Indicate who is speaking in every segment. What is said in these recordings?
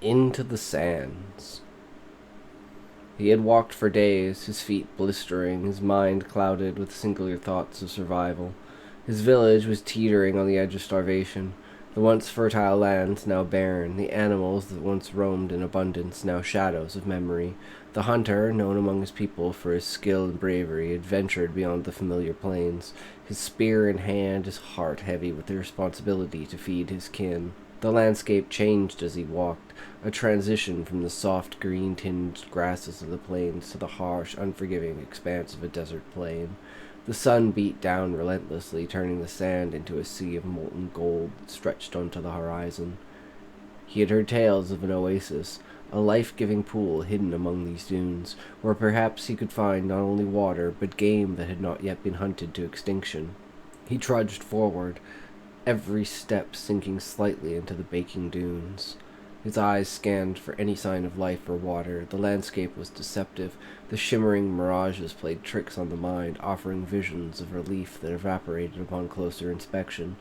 Speaker 1: Into the sands. He had walked for days, his feet blistering, his mind clouded with singular thoughts of survival. His village was teetering on the edge of starvation. The once fertile lands now barren, the animals that once roamed in abundance now shadows of memory. The hunter, known among his people for his skill and bravery, had ventured beyond the familiar plains, his spear in hand, his heart heavy with the responsibility to feed his kin. The landscape changed as he walked, a transition from the soft green-tinged grasses of the plains to the harsh, unforgiving expanse of a desert plain. The sun beat down relentlessly, turning the sand into a sea of molten gold that stretched onto the horizon. He had heard tales of an oasis, a life-giving pool hidden among these dunes, where perhaps he could find not only water, but game that had not yet been hunted to extinction. He trudged forward, every step sinking slightly into the baking dunes. His eyes scanned for any sign of life or water. The landscape was deceptive. The shimmering mirages played tricks on the mind, offering visions of relief that evaporated upon closer inspection.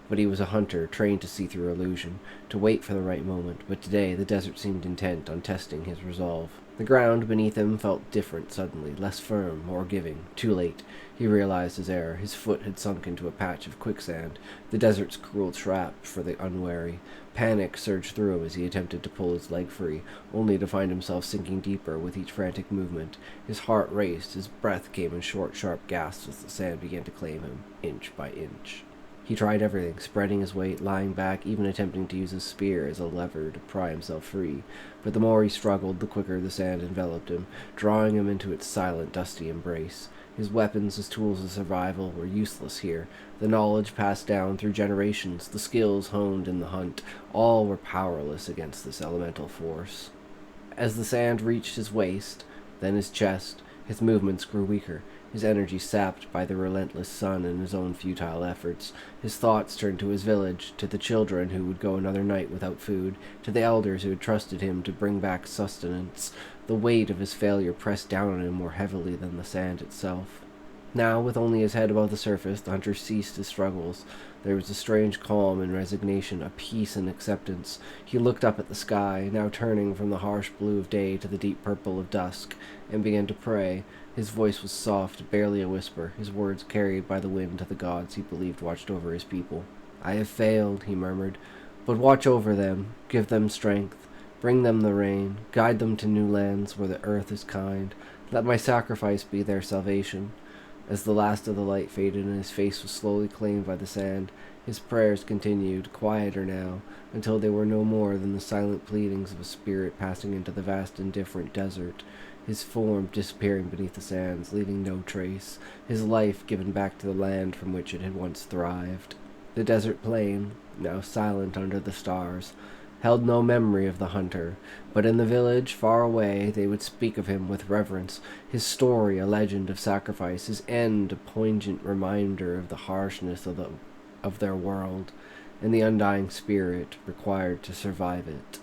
Speaker 1: But he was a hunter, trained to see through illusion, to wait for the right moment, but today the desert seemed intent on testing his resolve. The ground beneath him felt different suddenly, less firm, more giving. Too late. He realized his error. His foot had sunk into a patch of quicksand, the desert's cruel trap for the unwary. Panic surged through him as he attempted to pull his leg free, only to find himself sinking deeper with each frantic movement. His heart raced, his breath came in short, sharp gasps as the sand began to claim him, inch by inch. He tried everything, spreading his weight, lying back, even attempting to use his spear as a lever to pry himself free. But the more he struggled, the quicker the sand enveloped him, drawing him into its silent, dusty embrace. His weapons, his tools of survival, were useless here. The knowledge passed down through generations, the skills honed in the hunt, all were powerless against this elemental force. As the sand reached his waist, then his chest, his movements grew weaker, his energy sapped by the relentless sun and his own futile efforts. His thoughts turned to his village, to the children who would go another night without food, to the elders who had trusted him to bring back sustenance. The weight of his failure pressed down on him more heavily than the sand itself. Now, with only his head above the surface, the hunter ceased his struggles. There was a strange calm and resignation, a peace and acceptance. He looked up at the sky, now turning from the harsh blue of day to the deep purple of dusk, and began to pray. His voice was soft, barely a whisper, his words carried by the wind to the gods he believed watched over his people. "I have failed," he murmured, "but watch over them, give them strength, bring them the rain, guide them to new lands where the earth is kind. Let my sacrifice be their salvation." As the last of the light faded and his face was slowly claimed by the sand, his prayers continued, quieter now, until they were no more than the silent pleadings of a spirit passing into the vast indifferent desert, his form disappearing beneath the sands, leaving no trace, his life given back to the land from which it had once thrived. The desert plain, now silent under the stars, held no memory of the hunter, but in the village far away they would speak of him with reverence, his story a legend of sacrifice, his end a poignant reminder of the harshness of their world, and the undying spirit required to survive it.